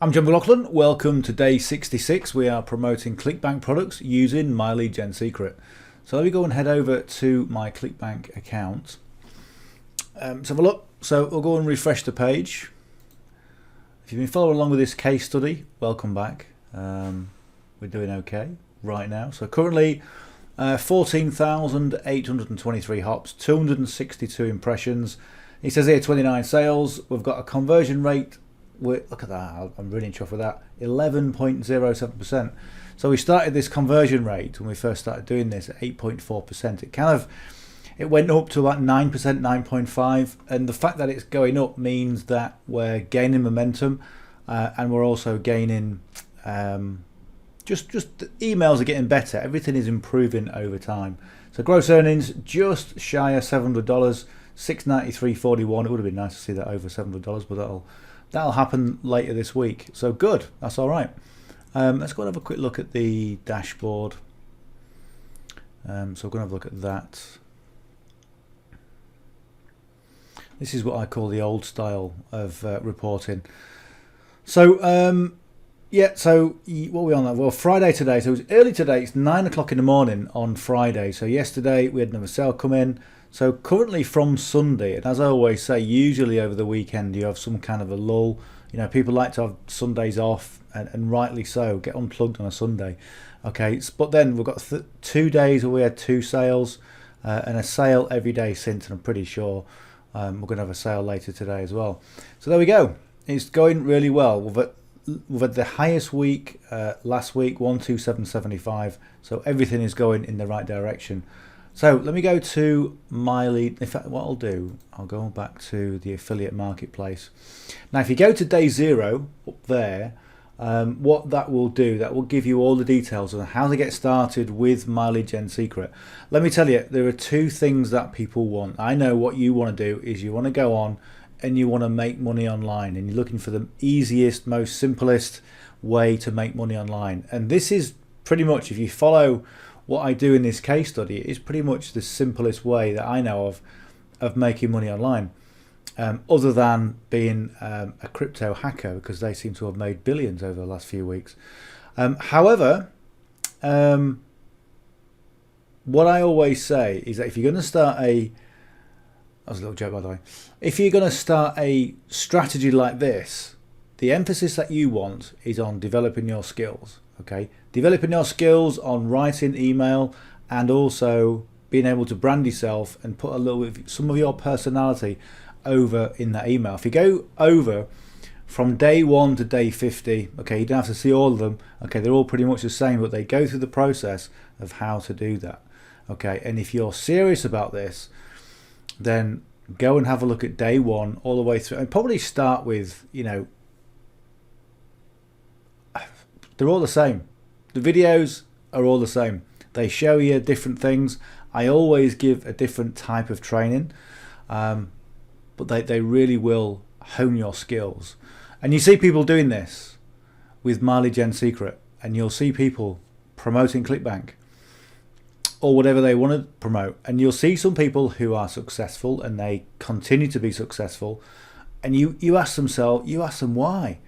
I'm John McLauchlan. Welcome to day 66. We are promoting Clickbank products using myleadgensecret. So let me go and head over to my Clickbank account. Let's have a look. So we'll go and refresh the page. If you've been following along with this case study, welcome back. We're doing okay right now. So currently 14,823 hops, 262 impressions. It says here 29 sales. We've got a conversion rate. Look at that, I'm really chuffed with that, 11.07%. So we started this conversion rate when we first started doing this at 8.4%. It went up to about 9%, 9.5%, and the fact that it's going up means that we're gaining momentum, and we're also gaining, just the emails are getting better. Everything is improving over time. So gross earnings just shy of $700, $693.41. It would have been nice to see that over $700, but that'll happen later this week. So good, that's all right. Let's go and have a quick look at the dashboard. So we're going to have a look at that. This is what I call the old style of reporting. So yeah, so what are we on that? Well, Friday today, so it was early today, it's 9 o'clock in the morning on Friday. So yesterday we had another sale come in. So currently from Sunday, and as I always say, usually over the weekend you have some kind of a lull. You know, people like to have Sundays off, and rightly so, get unplugged on a Sunday. Okay, but then we've got 2 days where we had 2 sales, and a sale every day since, and I'm pretty sure we're going to have a sale later today as well. So there we go. It's going really well. We've had the highest week last week, 127.75. So everything is going in the right direction. So let me go to MyLead. In fact, what I'll do, I'll go back to the affiliate marketplace. Now, if you go to day 0 up there, what that will do, that will give you all the details on how to get started with myleadgensecret. Let me tell you, there are 2 things that people want. I know what you want to do is you want to go on and you want to make money online, and you're looking for the easiest, most simplest way to make money online. And this is pretty much, if you follow what I do in this case study, is pretty much the simplest way that I know of making money online, other than being a crypto hacker, because they seem to have made billions over the last few weeks. However, what I always say is that if you're going to start that was a little joke by the way, if you're going to start a strategy like this, the emphasis that you want is on developing your skills. Okay, developing your skills on writing email, and also being able to brand yourself and put a little bit, some of your personality over in that email. If you go over from day 1 to day 50, okay, you don't have to see all of them. Okay, they're all pretty much the same, but they go through the process of how to do that. Okay, and if you're serious about this, then go and have a look at day 1 all the way through, and probably start with, you know, they're all the same. The videos are all the same. They show you different things. I always give a different type of training, but they really will hone your skills. And you see people doing this with myleadgensecret, and you'll see people promoting Clickbank or whatever they want to promote, and you'll see some people who are successful and they continue to be successful, and you ask them why.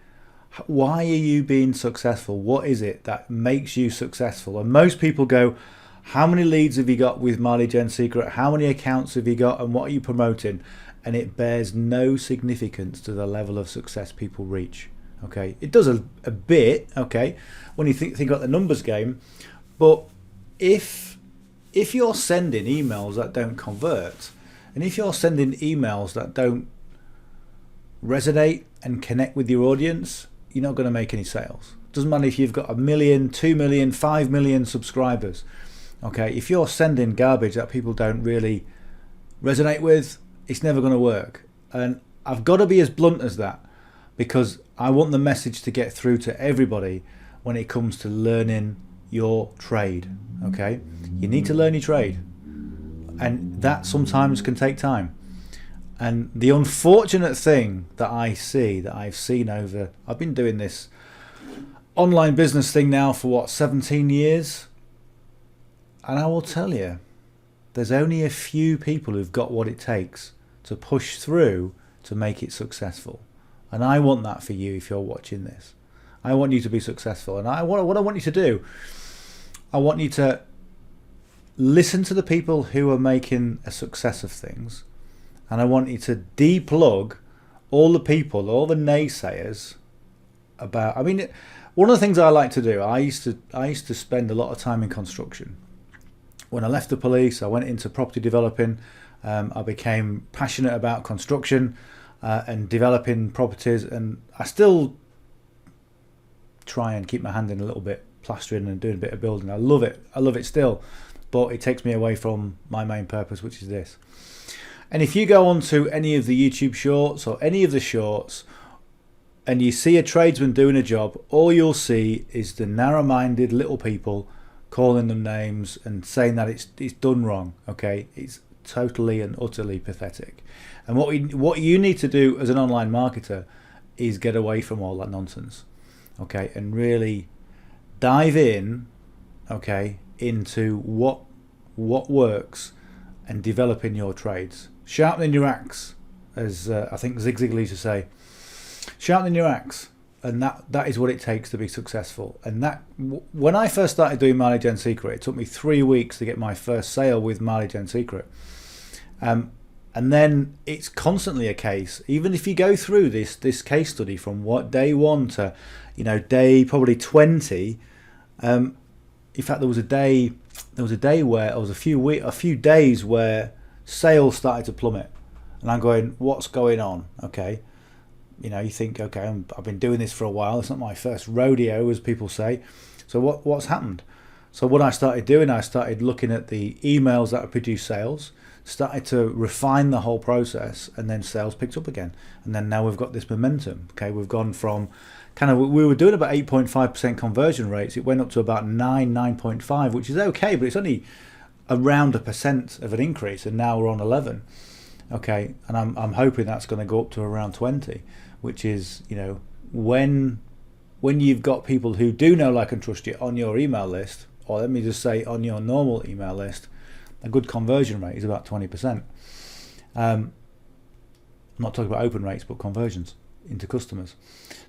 Why are you being successful? What is it that makes you successful? And most people go, how many leads have you got with myleadgensecret? How many accounts have you got? And what are you promoting? And it bears no significance to the level of success people reach. Okay, it does a bit, okay, when you think about the numbers game. But if you're sending emails that don't convert, and if you're sending emails that don't resonate and connect with your audience, you're not going to make any sales. Doesn't matter if you've got 1 million, 2 million, 5 million subscribers. Okay, if you're sending garbage that people don't really resonate with, it's never going to work. And I've got to be as blunt as that, because I want the message to get through to everybody when it comes to learning your trade. Okay, you need to learn your trade, and that sometimes can take time. And the unfortunate thing that I've seen over, I've been doing this online business thing now for what, 17 years? And I will tell you, there's only a few people who've got what it takes to push through to make it successful. And I want that for you if you're watching this. I want you to be successful. And what I want you to do, I want you to listen to the people who are making a success of things, and I want you to deplug all the people, all the naysayers about. I mean, one of the things I like to do, I used to spend a lot of time in construction. When I left the police, I went into property developing. I became passionate about construction and developing properties, and I still try and keep my hand in a little bit, plastering and doing a bit of building. I love it still, but it takes me away from my main purpose, which is this. And if you go onto any of the YouTube shorts or any of the shorts and you see a tradesman doing a job, all you'll see is the narrow-minded little people calling them names and saying that it's done wrong. Okay, it's totally and utterly pathetic. And what you need to do as an online marketer is get away from all that nonsense. Okay, and really dive in, okay, into what works and developing your trades. Sharpening your axe, as I think Zig Ziglar used to say. Sharpening your axe, and that is what it takes to be successful. And that, when I first started doing My Lead Gen Secret, it took me 3 weeks to get my first sale with My Lead Gen Secret. And then it's constantly a case. Even if you go through this case study from day 1 to day probably 20. In fact, there was a day where a few days where sales started to plummet, and I'm going, what's going on? Okay, you think, okay, I've been doing this for a while. It's not my first rodeo, as people say. So what's happened? So what I started doing, I started looking at the emails that produce sales, started to refine the whole process, and then sales picked up again. And then now we've got this momentum. Okay, we've gone from we were doing about 8.5% conversion rates. It went up to about 9.5, which is okay, but it's only around 1% of an increase, and now we're on 11. Okay, and I'm hoping that's going to go up to around 20, which is, when you've got people who do know, like, and trust you on your email list, or let me just say on your normal email list, a good conversion rate is about 20%. I'm not talking about open rates, but conversions into customers.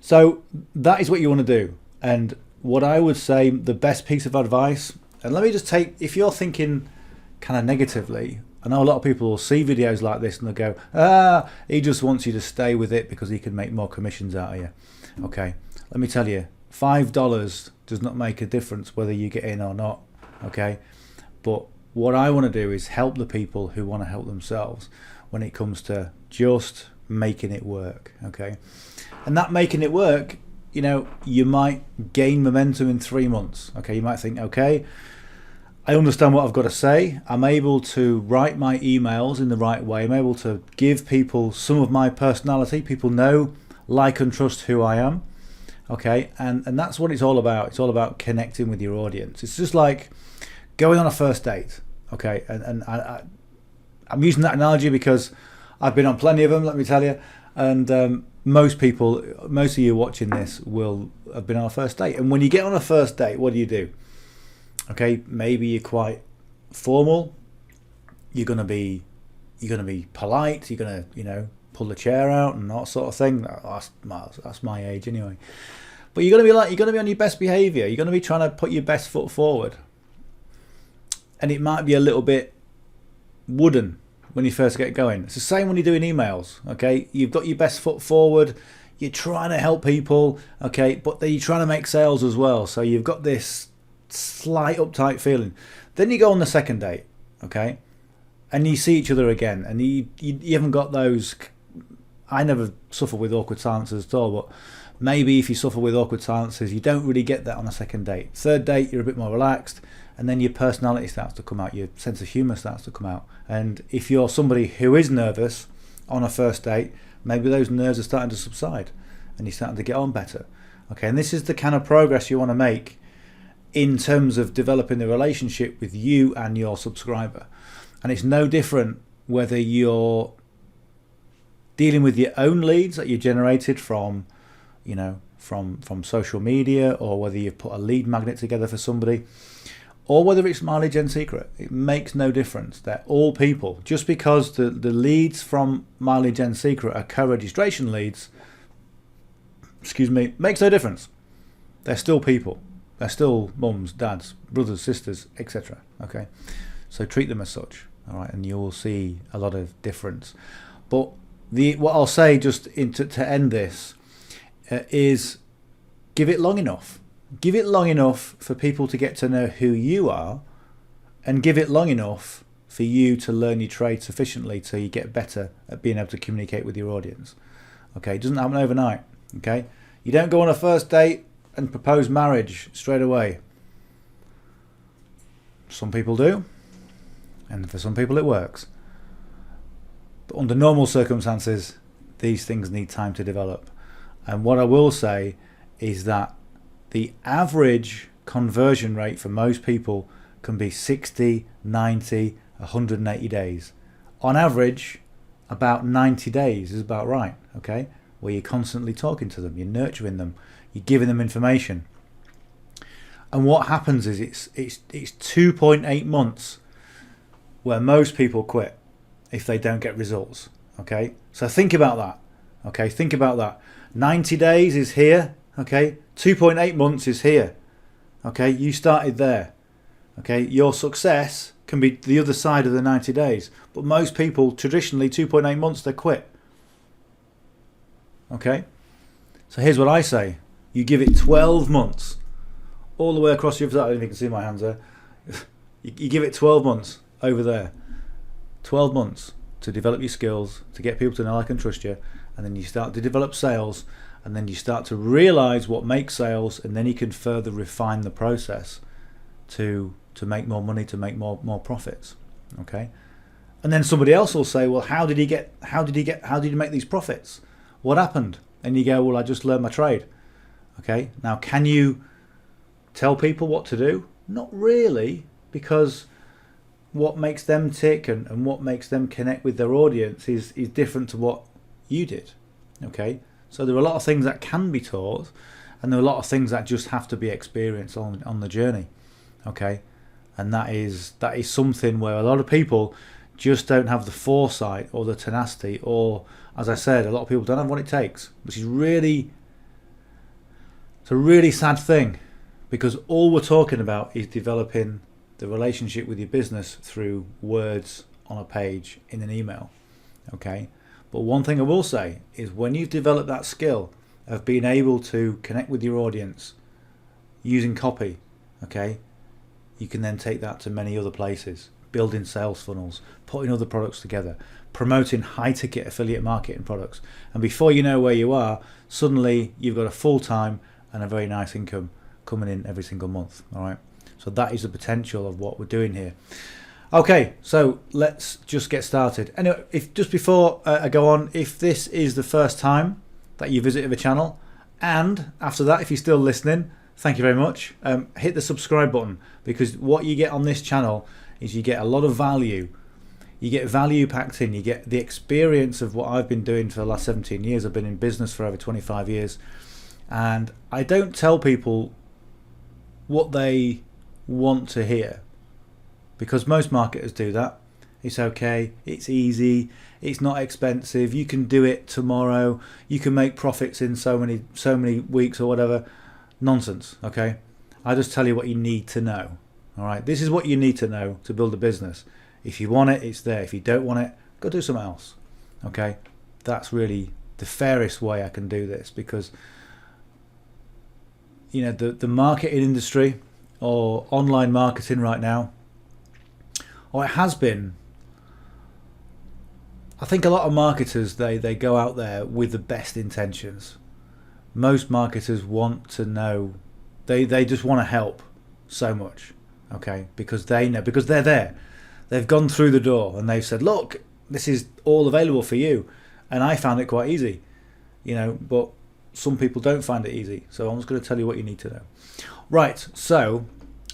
So that is what you want to do. And what I would say, the best piece of advice, and let me just take, if you're thinking kind of negatively, I know a lot of people will see videos like this and they'll go, he just wants you to stay with it because he can make more commissions out of you. Okay, let me tell you, $5 does not make a difference whether you get in or not. Okay, but what I want to do is help the people who want to help themselves when it comes to just making it work. Okay, and that making it work, you might gain momentum in 3 months. Okay, you might think, okay, I understand what I've got to say. I'm able to write my emails in the right way. I'm able to give people some of my personality. People know, like, and trust who I am. Okay, and that's what it's all about. It's all about connecting with your audience. It's just like going on a first date. Okay, and I'm using that analogy because I've been on plenty of them, let me tell you. And most of you watching this will have been on a first date. And when you get on a first date, what do? Okay, maybe you're quite formal. You're gonna be polite. You're gonna pull the chair out and that sort of thing. That's my age anyway. But you're gonna be on your best behaviour. You're gonna be trying to put your best foot forward. And it might be a little bit wooden when you first get going. It's the same when you're doing emails. Okay, you've got your best foot forward. You're trying to help people. Okay, but then you're trying to make sales as well. So you've got this slight uptight feeling. Then you go on the second date, okay, and you see each other again, and you haven't got those. I never suffer with awkward silences at all, but maybe if you suffer with awkward silences, you don't really get that on a second date. Third date, you're a bit more relaxed, and then your personality starts to come out, your sense of humour starts to come out. And if you're somebody who is nervous on a first date, maybe those nerves are starting to subside and you're starting to get on better. Okay, and this is the kind of progress you want to make in terms of developing the relationship with you and your subscriber. And it's no different whether you're dealing with your own leads that you generated from social media, or whether you've put a lead magnet together for somebody, or whether it's My Lead Gen Secret. It makes no difference. They're all people. Just because the leads from My Lead Gen Secret are co-registration leads, makes no difference. They're still people. They're still mums, dads, brothers, sisters, etc. Okay, so treat them as such. All right, and you'll see a lot of difference. But what I'll say just to end this is give it long enough. Give it long enough for people to get to know who you are, and give it long enough for you to learn your trade sufficiently so you get better at being able to communicate with your audience. Okay, it doesn't happen overnight. Okay, you don't go on a first date and propose marriage straight away. Some people do, and for some people it works. But under normal circumstances, these things need time to develop. And what I will say is that the average conversion rate for most people can be 60, 90, 180 days. On average, about 90 days is about right, okay? Where you're constantly talking to them, you're nurturing them, you're giving them information. And what happens is it's 2.8 months where most people quit if they don't get results, okay? So think about that, okay? Think about that. 90 days is here, okay? 2.8 months is here, okay? You started there, okay? Your success can be the other side of the 90 days, but most people traditionally 2.8 months they quit. Okay, so here's what I say: you give it 12 months, all the way across your. I don't know if you can see my hands there. You give it 12 months over there, 12 months to develop your skills, to get people to know, like, and trust you, and then you start to develop sales, and then you start to realize what makes sales, and then you can further refine the process to make more money, to make more profits. Okay, and then somebody else will say, well, how did you make these profits? What happened? And you go, well, I just learned my trade. Okay, now can you tell people what to do? Not really, because what makes them tick and what makes them connect with their audience is different to what you did. Okay, so there are a lot of things that can be taught, and there are a lot of things that just have to be experienced on the journey. Okay, and that is something where a lot of people just don't have the foresight or the tenacity, or, as I said, a lot of people don't have what it takes, which is it's a really sad thing, because all we're talking about is developing the relationship with your business through words on a page in an email. Okay, but one thing I will say is when you've developed that skill of being able to connect with your audience using copy, okay, you can then take that to many other places. Building sales funnels, putting other products together, promoting high ticket affiliate marketing products, and before you know where you are, suddenly you've got a full-time and a very nice income coming in every single month. All right, so that is the potential of what we're doing here. Okay, so let's just get started. Anyway, if just before I go on, if this is the first time that you visited the channel, and after that, if you're still listening, thank you very much. Hit the subscribe button, because what you get on this channel is you get a lot of value. You get value packed in. You get the experience of what I've been doing for the last 17 years. I've been in business for over 25 years. And I don't tell people what they want to hear, because most marketers do that. It's okay, it's easy, it's not expensive, you can do it tomorrow, you can make profits in so many weeks or whatever. Nonsense, okay? I just tell you what you need to know. All right, this is what you need to know to build a business. If you want it, it's there. If you don't want it, go do something else. Okay, that's really the fairest way I can do this, because you know the marketing industry or online marketing right now, or it has been. I think a lot of marketers they go out there with the best intentions. Most marketers want to know, they just want to help so much. Okay, because they know, because they're there, they've gone through the door and they've said, look, this is all available for you, and I found it quite easy, you know, but some people don't find it easy, so I'm just going to tell you what you need to know. Right, so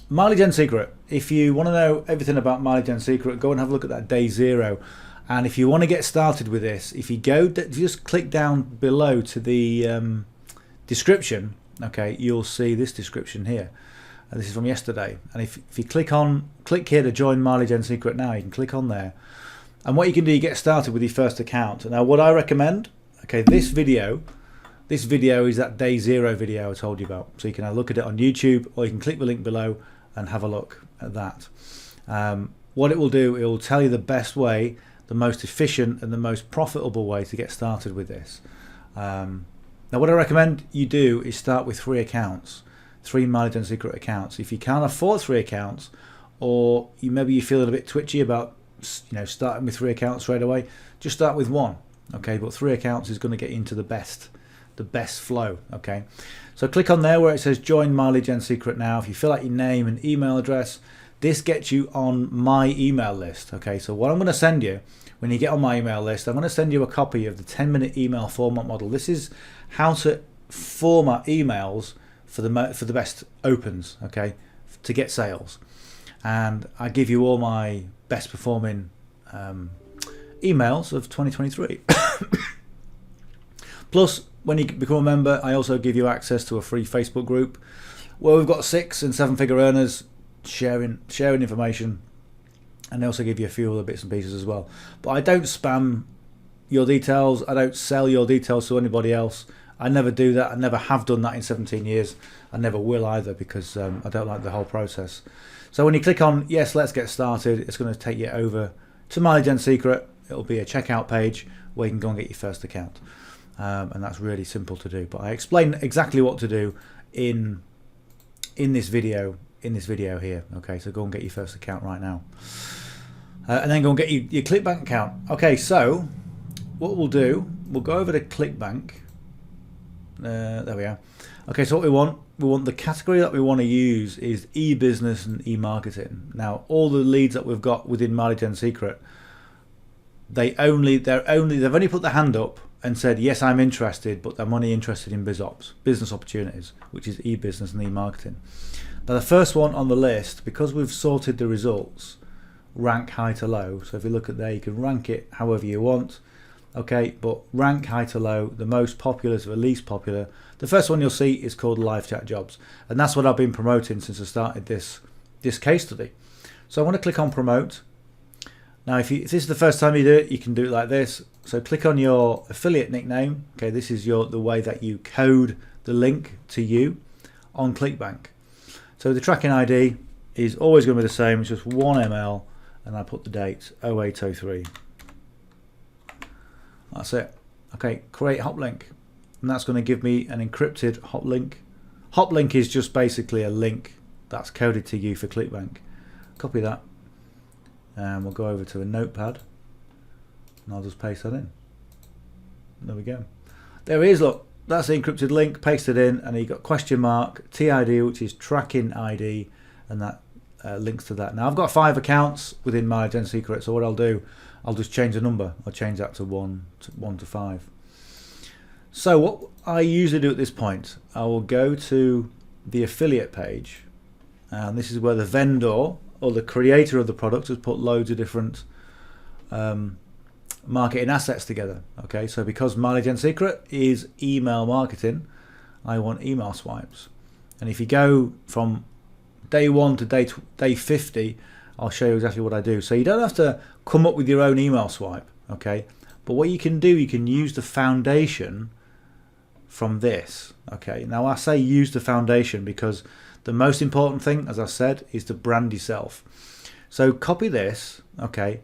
Mileage Gen Secret, if you want to know everything about Mileage Gen Secret, go and have a look at that day 0, and if you want to get started with this, if you just click down below to the description, okay, you'll see this description here. And this is from yesterday, and if you click here to join Mileage Gen Secret now, you can click on there, and what you can do, you get started with your first account. Now what I recommend, okay, this video This video is that day 0 video I told you about. So you can have a look at it on YouTube, or you can click the link below and have a look at that. What it will do, it will tell you the best way, the most efficient and the most profitable way to get started with this. Now what I recommend you do is start with 3 accounts, 3 Mileage and Secret accounts. If you can't afford 3 accounts, or maybe you feel a bit twitchy about starting with 3 accounts straight away, just start with 1. Okay, but 3 accounts is going to get you into the best flow. Okay, so click on there where it says join Mileage and Secret now. If you fill out your name and email address, this gets you on my email list. Okay, so what I'm going to send you when you get on my email list, I'm going to send you a copy of the 10-minute email format model. This is how to format emails for the best opens, okay, to get sales. And I give you all my best performing emails of 2023. Plus, when you become a member, I also give you access to a free Facebook group where we've got 6- and 7-figure earners sharing information, and they also give you a few other bits and pieces as well. But I don't spam your details. I don't sell your details to anybody else. I never do that. I never have done that in 17 years. I never will either, because I don't like the whole process. So when you click on yes, let's get started, it's going to take you over to Mileage and Secret. It'll be a checkout page where you can go and get your first account, and that's really simple to do. But I explain exactly what to do in this video here. Okay, so go and get your first account right now, and then go and get your Clickbank account. Okay, so what we'll do, we'll go over to Clickbank. There we are. Okay, so what we want the category that we want to use is e-business and e-marketing. Now all the leads that we've got within Mileage and Secret, they've only put their hand up and said yes, I'm interested, but they're only interested in business opportunities, which is e-business and e-marketing. Now the first one on the list, because we've sorted the results, rank high to low. So if you look at there, you can rank it however you want. Okay, but rank high to low, the most popular to the least popular. The first one you'll see is called Live Chat Jobs, and that's what I've been promoting since I started this case study. So I want to click on promote. Now if this is the first time you do it, you can do it like this. So click on your affiliate nickname. Okay, this is the way that you code the link to you on Clickbank. So the tracking ID is always going to be the same. It's just 1ml, and I put the date 0803. That's it. Okay, create hop link, and that's going to give me an encrypted hop link. Hop link is just basically a link that's coded to you for Clickbank. Copy that, and we'll go over to a notepad, and I'll just paste that in. There we go. There it is. Look, that's the encrypted link. Paste it in, and you've got question mark TID, which is tracking ID, and that links to that. Now I've got 5 accounts within Mileage and Secret, so what I'll do, I'll just change the number. I'll change that to 1 to 5. So what I usually do at this point, I will go to the affiliate page, and this is where the vendor or the creator of the product has put loads of different marketing assets together. Okay, so because Mileage and Secret is email marketing, I want email swipes. And if you go from day 1 to day 50, I'll show you exactly what I do. So you don't have to come up with your own email swipe, okay? But what you can do, you can use the foundation from this, okay? Now I say use the foundation because the most important thing, as I said, is to brand yourself. So copy this, okay,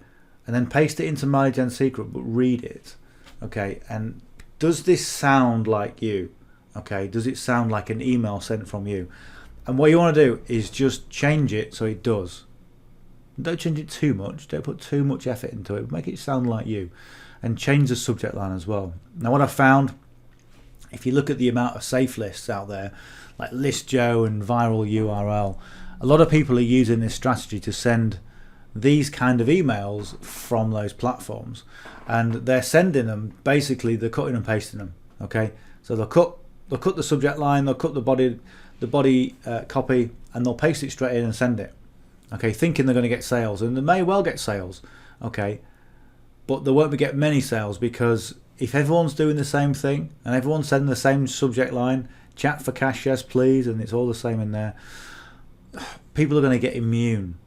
and then paste it into Mileage and Secret, but read it, okay? And does this sound like you? Okay, does it sound like an email sent from you? And what you want to do is just change it so it does. Don't change it too much. Don't put too much effort into it. Make it sound like you, and change the subject line as well. Now what I've found, if you look at the amount of safe lists out there, like List Joe and Viral URL, a lot of people are using this strategy to send these kind of emails from those platforms, and they're sending them, basically they're cutting and pasting them. Okay, so they'll cut the subject line, they'll cut the body copy, and they'll paste it straight in and send it. Okay, thinking they're going to get sales, and they may well get sales, okay, but they won't get many sales, because if everyone's doing the same thing and everyone's sending the same subject line, chat for cash, yes please, and it's all the same in there, people are going to get immune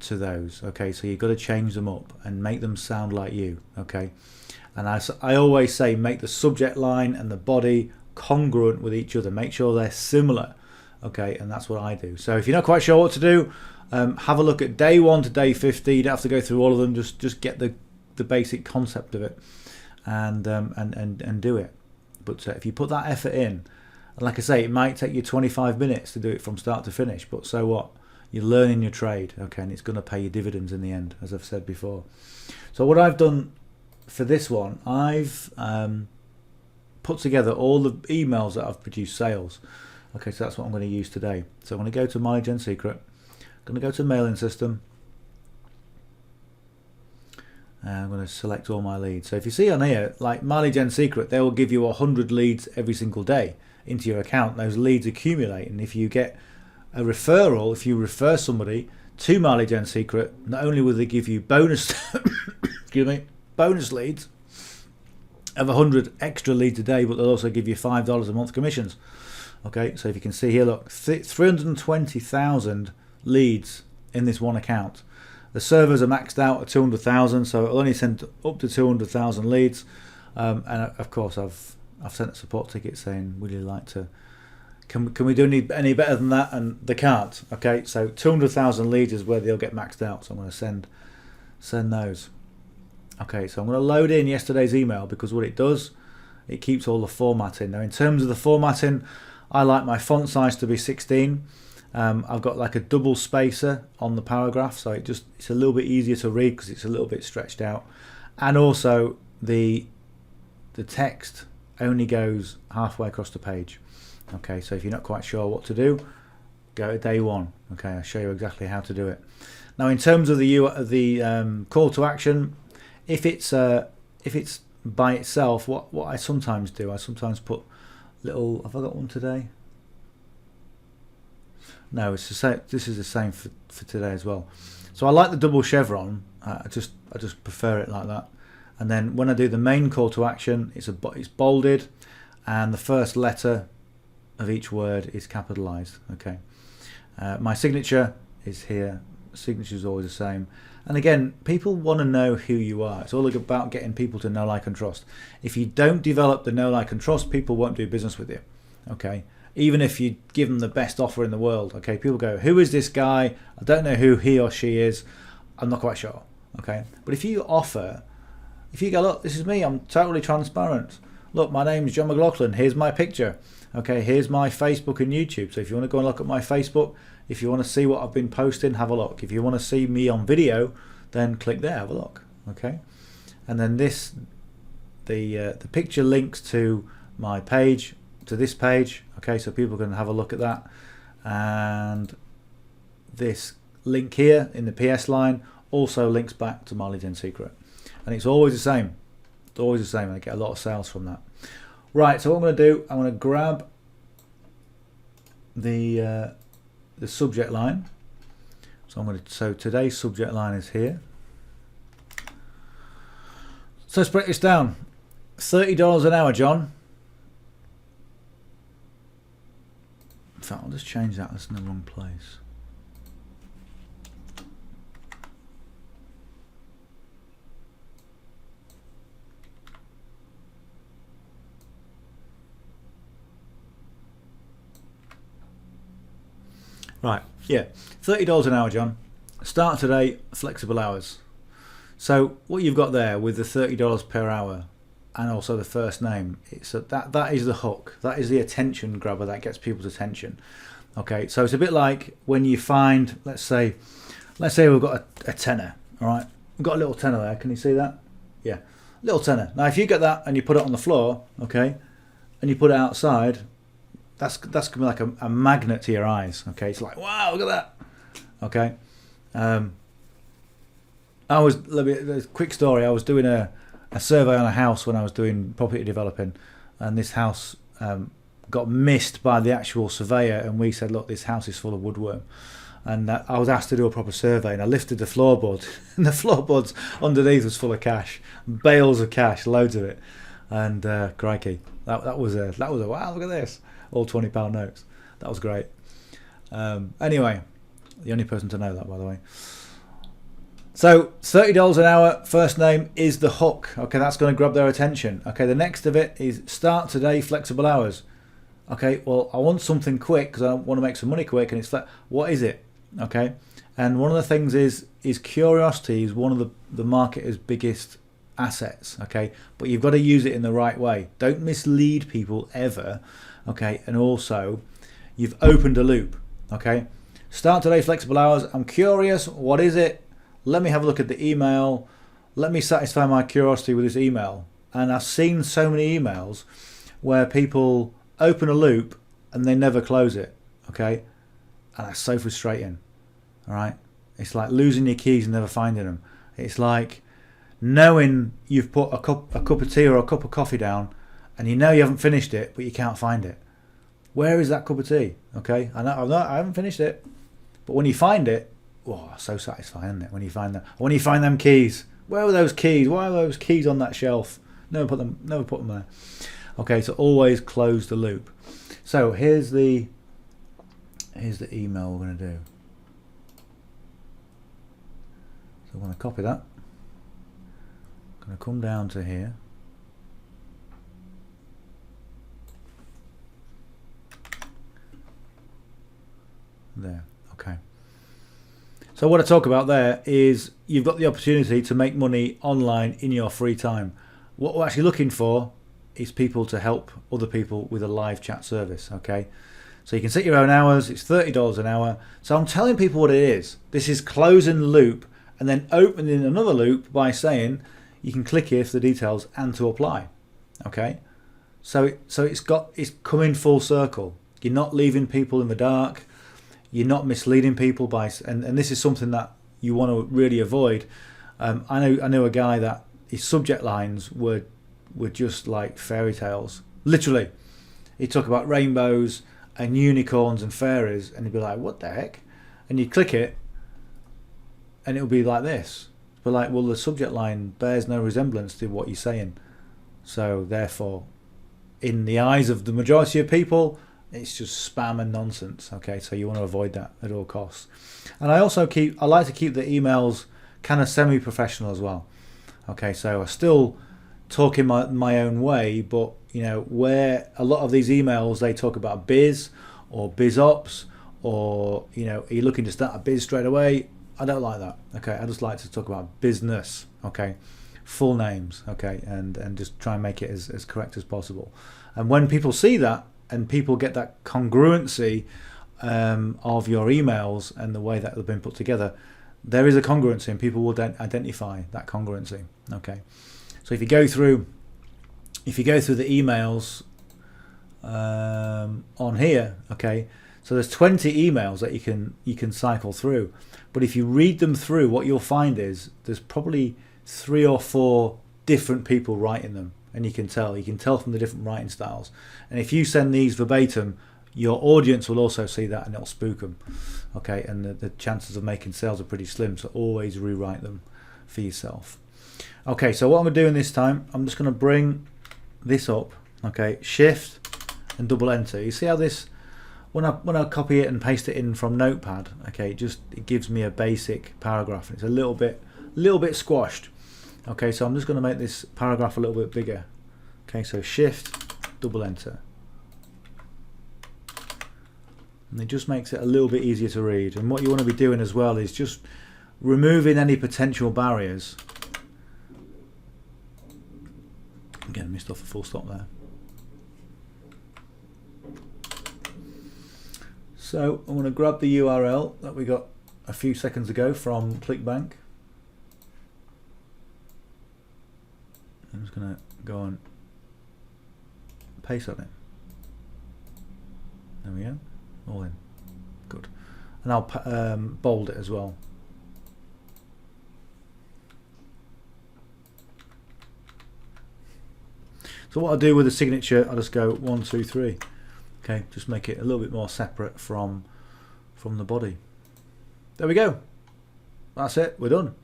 to those. Okay, so you've got to change them up and make them sound like you. Okay, and I always say make the subject line and the body congruent with each other. Make sure they're similar. Okay, and that's what I do. So if you're not quite sure what to do, have a look at day 1 to day 50. You don't have to go through all of them. Just get the basic concept of it, and do it. But if you put that effort in, and like I say, it might take you 25 minutes to do it from start to finish. But so what? You're learning your trade, okay, and it's going to pay you dividends in the end, as I've said before. So what I've done for this one, I've put together all the emails that I've produced sales. Okay, so that's what I'm going to use today. So I'm going to go to My Lead Gen Secret. I'm going to go to mailing system. And I'm going to select all my leads. So if you see on here, like My Lead Gen Secret, they will give you 100 leads every single day into your account. Those leads accumulate, and if you get a referral, if you refer somebody to My Lead Gen Secret, not only will they give you bonus excuse me, bonus leads of 100 extra leads a day, but they'll also give you $5 a month commissions. Okay, so if you can see here, look, 320,000 leads in this one account. The servers are maxed out at 200,000, so it'll only send up to 200,000 leads. And of course, I've sent a support ticket saying, would you like to, can we do any better than that? And they can't. Okay, so 200,000 leads is where they'll get maxed out. So I'm going to send those. Okay, so I'm going to load in yesterday's email, because what it does, it keeps all the formatting. Now, in terms of the formatting, I like my font size to be 16. I've got like a double spacer on the paragraph, so it's a little bit easier to read because it's a little bit stretched out. And also the text only goes halfway across the page. Okay, so if you're not quite sure what to do, go to day 1. Okay, I'll show you exactly how to do it. Now, in terms of the call to action, if it's by itself, what I sometimes do, I sometimes put little, have I got one today? No, it's the same. This is the same for today as well. So I like the double chevron. I just prefer it like that. And then when I do the main call to action, it's bolded, and the first letter of each word is capitalized. Okay. My signature is here. Signature is always the same. And again, people want to know who you are. It's all about getting people to know, like, and trust. If you don't develop the know, like, and trust, people won't do business with you. Okay. Even if you give them the best offer in the world, okay, people go, who is this guy? I don't know who he or she is. I'm not quite sure. Okay. But if you go, look, this is me. I'm totally transparent. Look, my name is John McLauchlan. Here's my picture. Okay. Here's my Facebook and YouTube. So if you want to go and look at my Facebook, if you want to see what I've been posting, have a look. If you want to see me on video, then click there, have a look. Okay. And then the picture links to my page, to this page. Okay, so people can have a look at that. And this link here in the PS line also links back to My Lead Gen Secret. And it's always the same. It's always the same. I get a lot of sales from that. Right, so what I'm going to do, I'm going to grab the subject line. So today's subject line is here. So let's break this down. $30 an hour, John. In fact, I'll just change that. That's in the wrong place. Right, yeah, $30 an hour, John. Start today, flexible hours. So what you've got there with the $30 per hour and also the first name, that is the hook. That is the attention grabber that gets people's attention. Okay, so it's a bit like when you find, let's say we've got a tenner, all right? We've got a little tenner there, can you see that? Yeah, little tenner. Now if you get that and you put it on the floor, okay, and you put it outside, that's going to be like a magnet to your eyes. Okay, it's like, wow, look at that. Okay, a quick story. I was doing a survey on a house when I was doing property developing, and this house got missed by the actual surveyor, and we said, look, this house is full of woodworm. And I was asked to do a proper survey, and I lifted the floorboard, and the floorboards underneath was full of cash, bales of cash, loads of it. And crikey, that was a wow, look at this. All £20 notes. That was great. Anyway, the only person to know that, by the way. So $30 an hour, first name is the hook. Okay, that's going to grab their attention. Okay, the next of it is start today, flexible hours. Okay, well, I want something quick because I want to make some money quick, and it's like, what is it? Okay, and one of the things is curiosity is one of the marketer's biggest assets. Okay, but you've got to use it in the right way. Don't mislead people ever. Okay, and also you've opened a loop. Okay, start today, flexible hours. I'm curious. What is it? Let me have a look at the email. Let me satisfy my curiosity with this email. And I've seen so many emails where people open a loop and they never close it. Okay, and that's so frustrating. All right, it's like losing your keys and never finding them. It's like knowing you've put a cup of tea or a cup of coffee down, and you know you haven't finished it, but you can't find it. Where is that cup of tea? Okay, I haven't finished it, but when you find it, oh, so satisfying, isn't it? When you find them keys. Where were those keys? Why are those keys on that shelf? Never put them there. Okay, so always close the loop. So here's the email we're going to do. So I'm going to copy that. I'm going to come down to here. There. Okay. So what I talk about there is you've got the opportunity to make money online in your free time. What we're actually looking for is people to help other people with a live chat service. Okay, so you can set your own hours. It's $30 an hour. So I'm telling people what it is. This is closing the loop and then opening another loop by saying you can click here for the details and to apply. Okay, so it's coming full circle. You're not leaving people in the dark. You're not misleading people by, and this is something that you want to really avoid. I know a guy that his subject lines were just like fairy tales. Literally, he talked about rainbows and unicorns and fairies, and he'd be like, "What the heck?" And you click it, and it'll be like this. But like, well, the subject line bears no resemblance to what you're saying. So therefore, in the eyes of the majority of people, it's just spam and nonsense. Okay, so you want to avoid that at all costs. And I like to keep the emails kind of semi-professional as well. Okay, so I still talk in my own way, but you know, where a lot of these emails they talk about biz or biz ops, or you know, are you looking to start a biz straight away? I don't like that. Okay, I just like to talk about business. Okay, full names. Okay, and just try and make it as correct as possible. And when people see that, and people get that congruency of your emails and the way that they've been put together, there is a congruency, and people will identify that congruency. Okay, so if you go through the emails on here, okay, so there's 20 emails that you can cycle through, but if you read them through, what you'll find is there's probably 3 or 4 different people writing them. And you can tell from the different writing styles. And if you send these verbatim, your audience will also see that, and it'll spook them. Okay, and the chances of making sales are pretty slim, so always rewrite them for yourself. Okay, so what I'm going to do in this time, I'm just going to bring this up. Okay, Shift and double enter. You see how this, when I copy it and paste it in from Notepad, okay, it gives me a basic paragraph. It's a little bit squashed. Okay, so I'm just going to make this paragraph a little bit bigger. Okay, so Shift, double enter. And it just makes it a little bit easier to read. And what you want to be doing as well is just removing any potential barriers. Again, missed off a full stop there. So I'm going to grab the URL that we got a few seconds ago from Clickbank. I'm just going to go and paste that in. There we go, all in. Good. And I'll bold it as well. So what I'll do with the signature, I'll just go 1, 2, 3. Okay, just make it a little bit more separate from the body. There we go. That's it, we're done.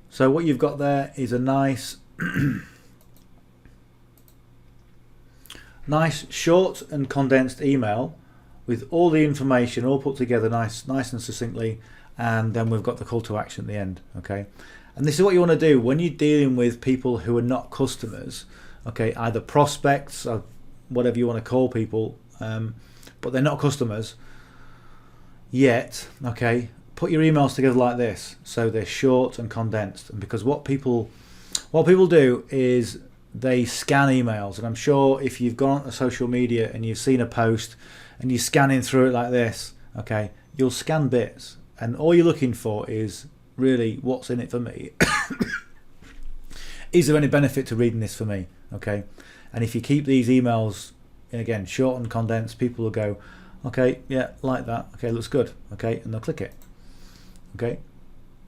So what you've got there is a nice nice short and condensed email with all the information all put together nice and succinctly, and then we've got the call to action at the end. Okay, and this is what you want to do when you're dealing with people who are not customers. Okay, either prospects or whatever you want to call people, but they're not customers yet. Okay, put your emails together like this, so they're short and condensed. And because what people do is they scan emails, and I'm sure if you've gone on social media and you've seen a post and you're scanning through it like this, okay, you'll scan bits, and all you're looking for is really what's in it for me. Is there any benefit to reading this for me? Okay, and if you keep these emails again short and condensed, people will go, okay, yeah, like that, okay, looks good, okay, and they'll click it. Okay,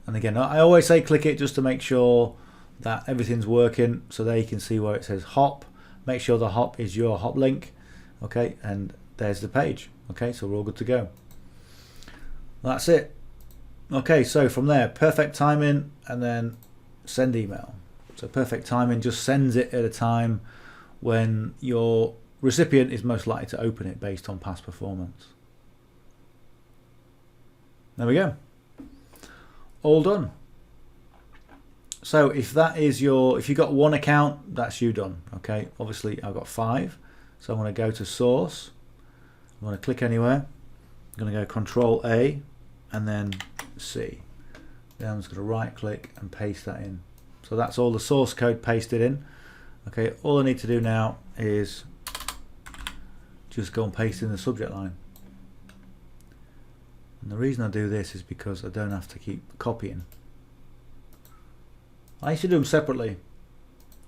and again, I always say click it just to make sure that everything's working, so there you can see where it says hop. Make sure the hop is your hop link. Okay, and there's the page. Okay, so we're all good to go. That's it. Okay, so from there, perfect timing, and then send email. So perfect timing just sends it at a time when your recipient is most likely to open it based on past performance. There we go. All done. So if that is if you've got one account, that's you done. Okay, obviously I've got 5, so I'm going to go to source. I'm going to click anywhere. I'm going to go Control A and then C. Then I'm just going to right click and paste that in. So that's all the source code pasted in. Okay, all I need to do now is just go and paste in the subject line. And the reason I do this is because I don't have to keep copying. I used to do them separately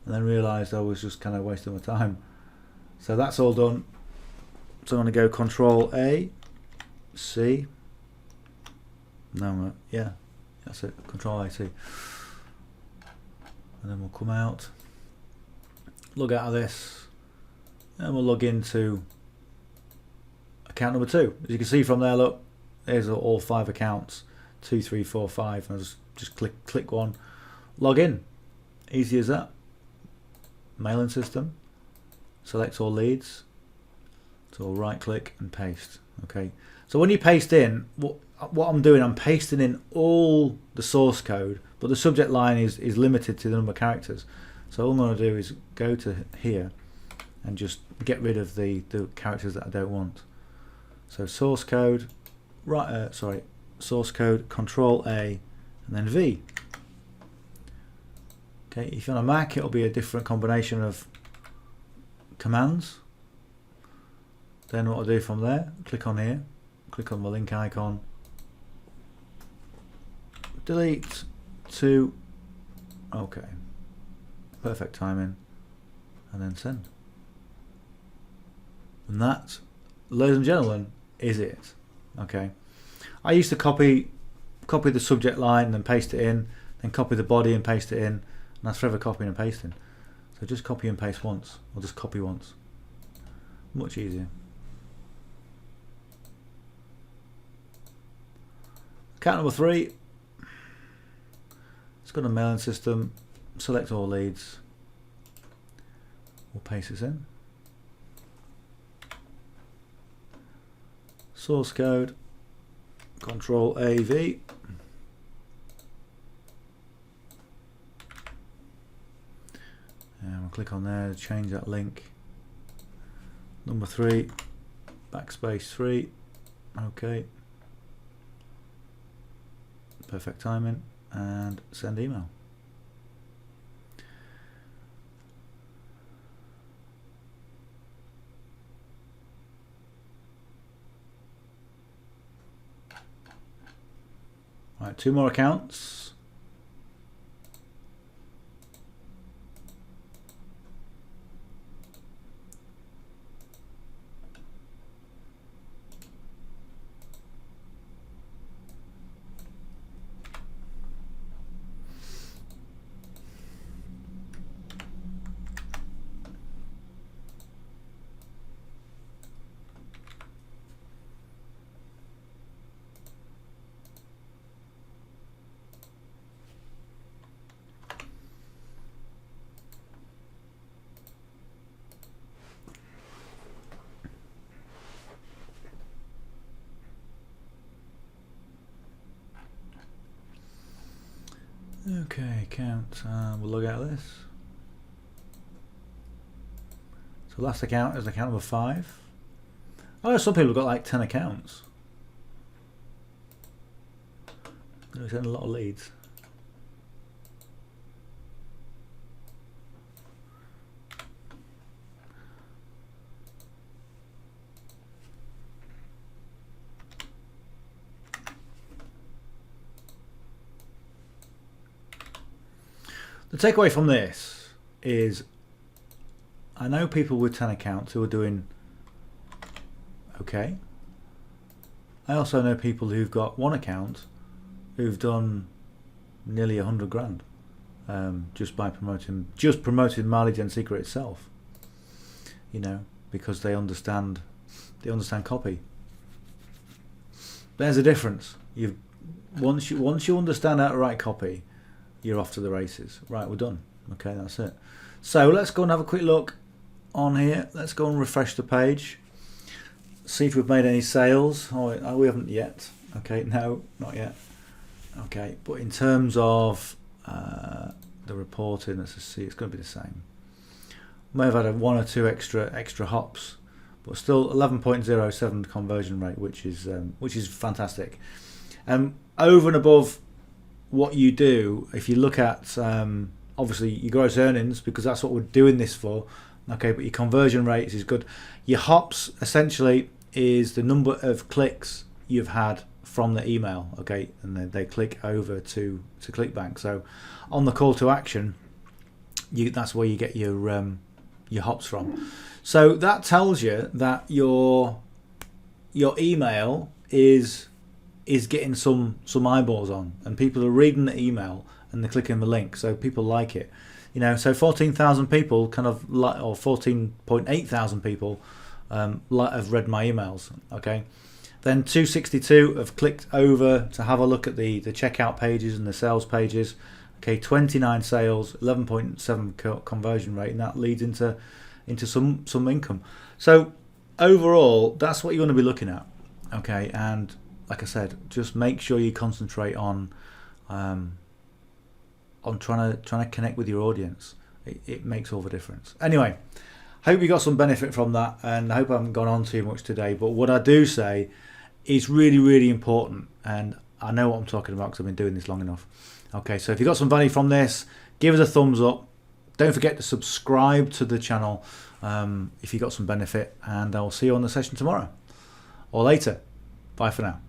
and then realised I was just kind of wasting my time. So that's all done. So I'm going to go Control A, C. No, yeah, that's it. Control A, C. And then we'll come out, log out of this, and we'll log into account number 2. As you can see from there, look, there's all 5 accounts, 2, 3, 4, 5. And I'll just click one. Log in, easy as that. Mailing system, select all leads, so right click and paste. Okay, so when you paste in, what I'm doing, I'm pasting in all the source code, but the subject line is limited to the number of characters. So all I'm going to do is go to here and just get rid of the characters that I don't want. So source code, source code, Control A and then V. Okay, if you're on a Mac, it'll be a different combination of commands. Then what I'll do from there, click on here, click on the link icon, delete to, okay, perfect timing, and then send. And that, ladies and gentlemen, is it. Okay, I used to copy the subject line and then paste it in, then copy the body and paste it in. And that's forever copying and pasting. So just copy and paste once, or just copy once. Much easier. Account number 3. It's got a mailing system. Select all leads. We'll paste this in. Source code. Control AV. And we'll click on there to change that link. Number 3, backspace 3, okay. Perfect timing, and send email. Right, 2 more accounts. Okay, count. We'll log out of this. So last account is account number 5. Oh, some people have got like 10 accounts. They're getting a lot of leads. The takeaway from this is I know people with 10 accounts who are doing okay. I also know people who've got 1 account who've done nearly 100 grand just by promoting Mileage and Secret itself. You know, because they understand copy. There's a difference. Once you understand how to write copy, you're off to the races. Right, we're done. Okay, that's it. So let's go and have a quick look on here. Let's go and refresh the page. See if we've made any sales. Oh, we haven't yet. Okay, no, not yet. Okay, but in terms of the reporting, let's just see, it's going to be the same. May have had 1 or 2 extra hops, but still 11.07 conversion rate, which is fantastic. Over and above what you do, if you look at obviously your gross earnings, because that's what we're doing this for, okay, but your conversion rates is good. Your hops essentially is the number of clicks you've had from the email, okay, and then they click over to Clickbank. So on the call to action, that's where you get your hops from. So that tells you that your email is getting some eyeballs on, and people are reading the email and they're clicking the link, so people like it. You know, so 14,000 people kind of like, or 14.8 thousand people have read my emails. Okay, then 262 have clicked over to have a look at the checkout pages and the sales pages. Okay, 29 sales, 11.7 conversion rate, and that leads into some income. So overall, that's what you want to be looking at. Okay, and like I said, just make sure you concentrate on trying to connect with your audience. It makes all the difference. Anyway, hope you got some benefit from that, and I hope I haven't gone on too much today. But what I do say is really, really important, and I know what I'm talking about because I've been doing this long enough. Okay, so if you got some value from this, give us a thumbs up. Don't forget to subscribe to the channel if you got some benefit, and I'll see you on the session tomorrow or later. Bye for now.